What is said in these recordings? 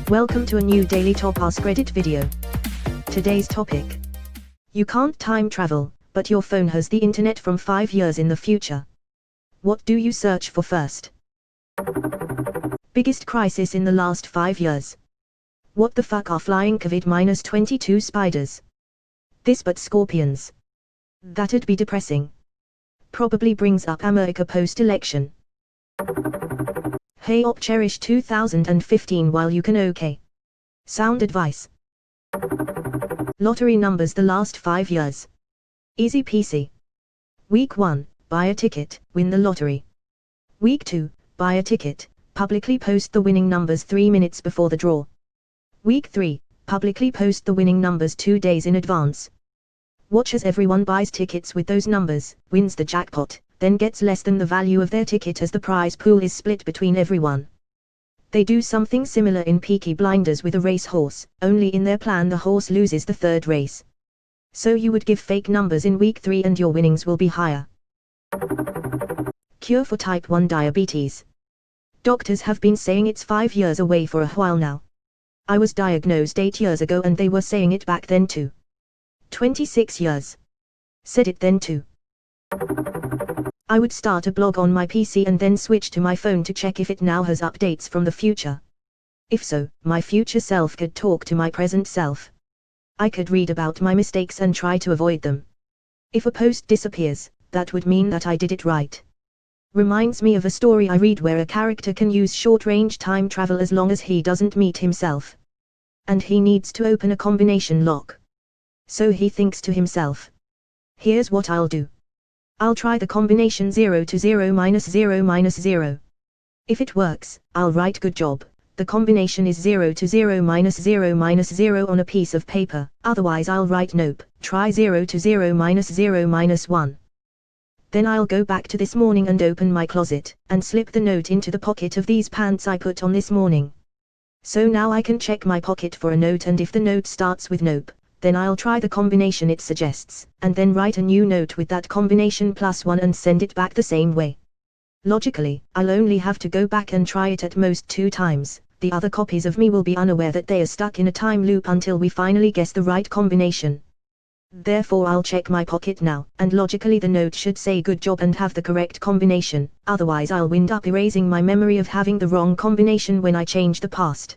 Welcome to a new daily top Askreddit video. Today's topic. You can't time travel, but your phone has the internet from 5 years in the future. What do you search for first? Biggest crisis in the last 5 years. What the fuck are flying COVID-22 spiders? This but scorpions. That'd be depressing. Probably brings up America post-election. Hey op, cherish 2015 while you can. Okay. Sound advice. Lottery numbers the last 5 years. Easy peasy. Week 1, buy a ticket, win the lottery. Week 2, buy a ticket, publicly post the winning numbers 3 minutes before the draw. Week 3, publicly post the winning numbers 2 days in advance. Watch as everyone buys tickets with those numbers, wins the jackpot, then gets less than the value of their ticket as the prize pool is split between everyone. They do something similar in Peaky Blinders with a race horse, only in their plan the horse loses the third race. So you would give fake numbers in week 3 and your winnings will be higher. Cure for type 1 diabetes. Doctors have been saying it's 5 years away for a while now. I was diagnosed 8 years ago and they were saying it back then too. 26 years. Said it then too. I would start a blog on my PC and then switch to my phone to check if it now has updates from the future. If so, my future self could talk to my present self. I could read about my mistakes and try to avoid them. If a post disappears, that would mean that I did it right. Reminds me of a story I read where a character can use short-range time travel as long as he doesn't meet himself. And he needs to open a combination lock. So he thinks to himself, here's what I'll do. I'll try the combination 0 to 0 minus 0 minus 0. If it works, I'll write good job. The combination is 0 to 0 minus 0 minus 0 on a piece of paper, otherwise I'll write nope, try 0 to 0 minus 0 minus 1. Then I'll go back to this morning and open my closet, and slip the note into the pocket of these pants I put on this morning. So now I can check my pocket for a note, and if the note starts with nope, then I'll try the combination it suggests, and then write a new note with that combination plus 1 and send it back the same way. Logically, I'll only have to go back and try it at most 2 times, the other copies of me will be unaware that they are stuck in a time loop until we finally guess the right combination. Therefore I'll check my pocket now, and logically the note should say good job and have the correct combination, otherwise I'll wind up erasing my memory of having the wrong combination when I change the past.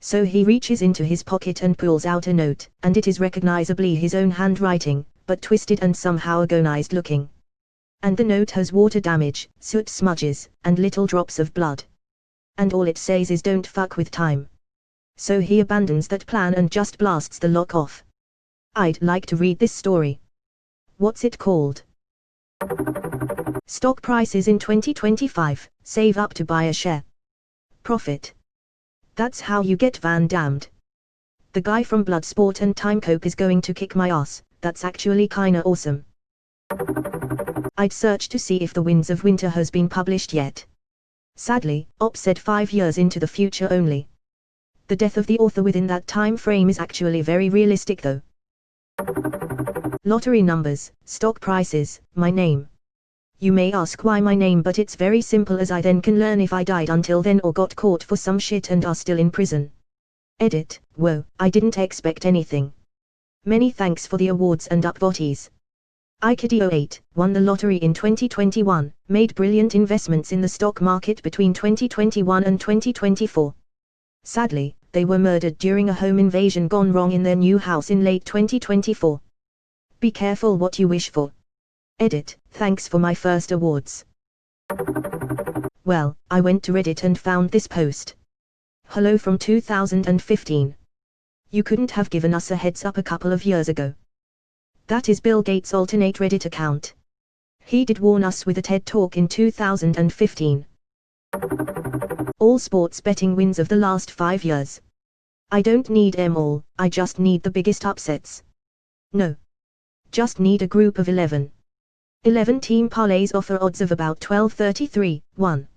So he reaches into his pocket and pulls out a note, and it is recognizably his own handwriting, but twisted and somehow agonized looking. And the note has water damage, soot smudges, and little drops of blood. And all it says is don't fuck with time. So he abandons that plan and just blasts the lock off. I'd like to read this story. What's it called? Stock prices in 2025, save up to buy a share. Profit. That's how you get Van Damned. The guy from Bloodsport and Timecope is going to kick my ass, that's actually kinda awesome. I'd search to see if The Winds of Winter has been published yet. Sadly, Op said 5 years into the future only. The death of the author within that time frame is actually very realistic though. Lottery numbers, stock prices, my name. You may ask why my name, but it's very simple, as I then can learn if I died until then or got caught for some shit and are still in prison. Edit, whoa, I didn't expect anything. Many thanks for the awards and upvotes. Ikid08 won the lottery in 2021, made brilliant investments in the stock market between 2021 and 2024. Sadly, they were murdered during a home invasion gone wrong in their new house in late 2024. Be careful what you wish for. Edit, thanks for my first awards. Well, I went to Reddit and found this post. Hello from 2015. You couldn't have given us a heads up a couple of years ago. That is Bill Gates' alternate Reddit account. He did warn us with a TED Talk in 2015. All sports betting wins of the last 5 years. I don't need them all, I just need the biggest upsets. No. Just need a group of 11. 11 team parlays offer odds of about 12.33, 1.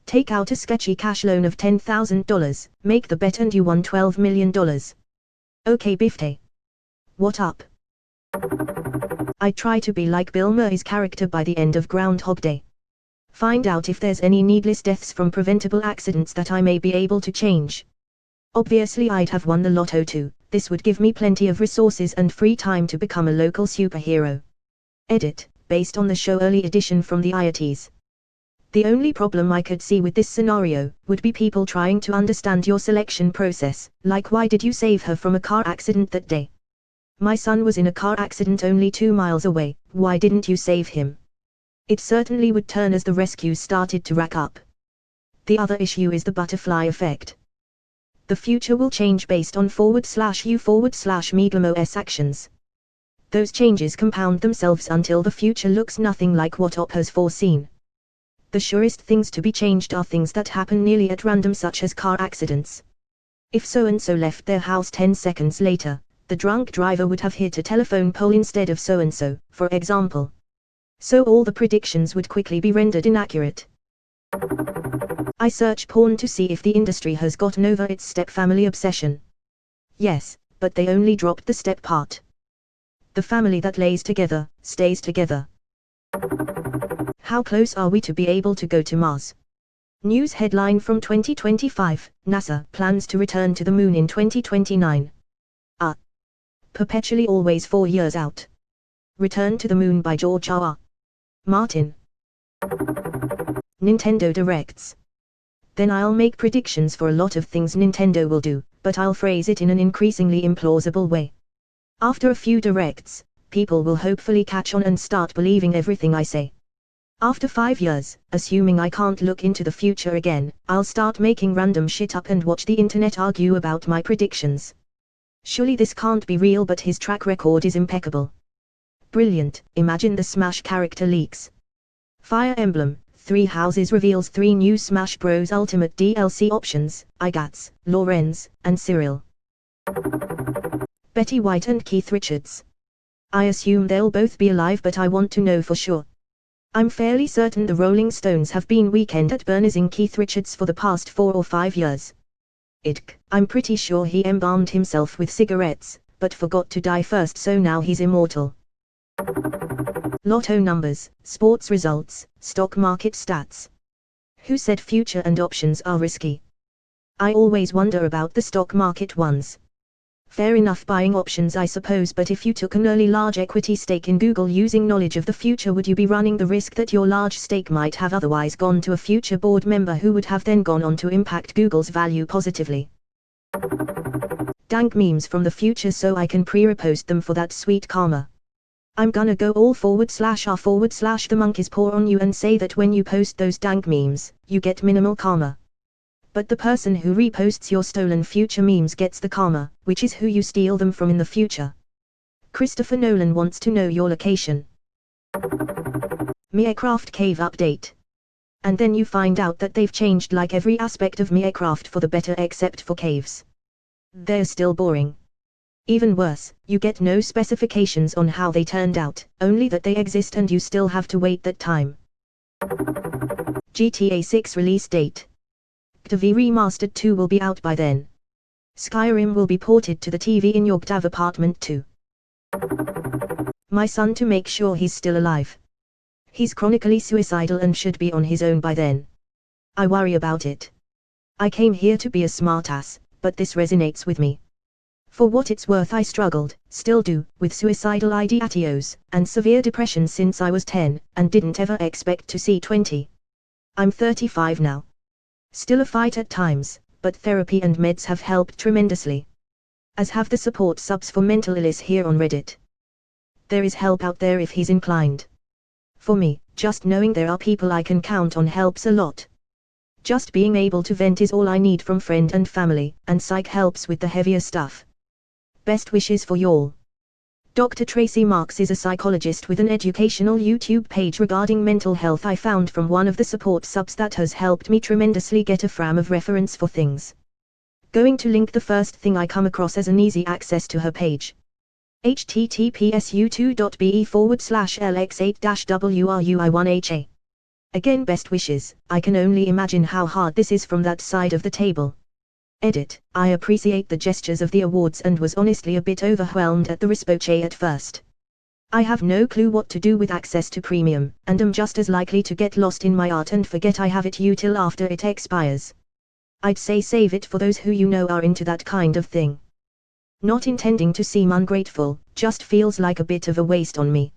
Take out a sketchy cash loan of $10,000, make the bet and you won $12 million. Okay Bifte. What up? I try to be like Bill Murray's character by the end of Groundhog Day. Find out if there's any needless deaths from preventable accidents that I may be able to change. Obviously I'd have won the lotto too. This would give me plenty of resources and free time to become a local superhero. Edit, based on the show early edition from the IITs. The only problem I could see with this scenario would be people trying to understand your selection process, like why did you save her from a car accident that day? My son was in a car accident only 2 miles away, why didn't you save him? It certainly would turn as the rescues started to rack up. The other issue is the butterfly effect. The future will change based on /u/me/os actions. Those changes compound themselves until the future looks nothing like what OP has foreseen. The surest things to be changed are things that happen nearly at random, such as car accidents. If so-and-so left their house 10 seconds later, the drunk driver would have hit a telephone pole instead of so-and-so, for example. So all the predictions would quickly be rendered inaccurate. I search porn to see if the industry has gotten over its step-family obsession. Yes, but they only dropped the step part. The family that lays together, stays together. How close are we to be able to go to Mars? News headline from 2025, NASA plans to return to the moon in 2029. Perpetually always 4 years out. Return to the Moon by George R. Martin. Nintendo Directs. Then I'll make predictions for a lot of things Nintendo will do, but I'll phrase it in an increasingly implausible way. After a few Directs, people will hopefully catch on and start believing everything I say. After 5 years, assuming I can't look into the future again, I'll start making random shit up and watch the internet argue about my predictions. Surely this can't be real, but his track record is impeccable. Brilliant. Imagine the Smash character leaks. Fire Emblem, 3 Houses reveals 3 new Smash Bros. Ultimate DLC options, Igats, Lorenz, and Cyril. Betty White and Keith Richards. I assume they'll both be alive, but I want to know for sure. I'm fairly certain the Rolling Stones have been Weekend at Bernie's-ing Keith Richards for the past 4 or 5 years. I'm pretty sure he embalmed himself with cigarettes, but forgot to die first, so now he's immortal. Lotto numbers, sports results, stock market stats. Who said future and options are risky? I always wonder about the stock market ones. Fair enough buying options I suppose, but if you took an early large equity stake in Google using knowledge of the future, would you be running the risk that your large stake might have otherwise gone to a future board member who would have then gone on to impact Google's value positively? Dank memes from the future so I can pre-repost them for that sweet karma. I'm gonna go all /r/the monkeys paw on you and say that when you post those dank memes, you get minimal karma. But the person who reposts your stolen future memes gets the karma, which is who you steal them from in the future. Christopher Nolan wants to know your location. Minecraft Cave Update. And then you find out that they've changed like every aspect of Minecraft for the better except for caves. They're still boring. Even worse, you get no specifications on how they turned out, only that they exist and you still have to wait that time. GTA 6 release date. GTA Remastered 2 will be out by then. Skyrim will be ported to the TV in your GTAV apartment too. My son to make sure he's still alive. He's chronically suicidal and should be on his own by then. I worry about it. I came here to be a smartass, but this resonates with me. For what it's worth, I struggled, still do, with suicidal ideatios, and severe depression since I was 10, and didn't ever expect to see 20. I'm 35 now. Still a fight at times, but therapy and meds have helped tremendously. As have the support subs for mental illness here on Reddit. There is help out there if he's inclined. For me, just knowing there are people I can count on helps a lot. Just being able to vent is all I need from friend and family, and psych helps with the heavier stuff. Best wishes for y'all. Dr. Tracy Marks is a psychologist with an educational YouTube page regarding mental health I found from one of the support subs that has helped me tremendously get a frame of reference for things. Going to link the first thing I come across as an easy access to her page. https://lx8-wrui1ha. Again, best wishes. I can only imagine how hard this is from that side of the table. Edit. I appreciate the gestures of the awards and was honestly a bit overwhelmed at the response at first. I have no clue what to do with access to premium, and am just as likely to get lost in my art and forget I have it till after it expires. I'd say save it for those who you know are into that kind of thing. Not intending to seem ungrateful, just feels like a bit of a waste on me.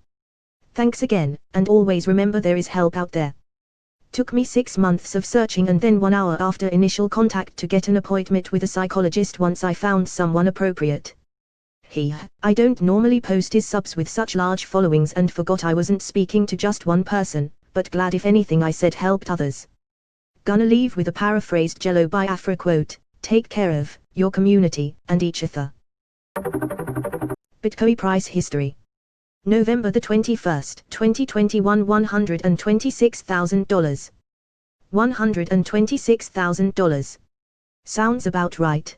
Thanks again, and always remember there is help out there. Took me 6 months of searching and then 1 hour after initial contact to get an appointment with a psychologist once I found someone appropriate. I don't normally post his subs with such large followings and forgot I wasn't speaking to just one person, but glad if anything I said helped others. Gonna leave with a paraphrased Jello by Afra quote, take care of your community and each other. Bitcoin price history. November the 21st, 2021 $126,000. $126,000. Sounds about right.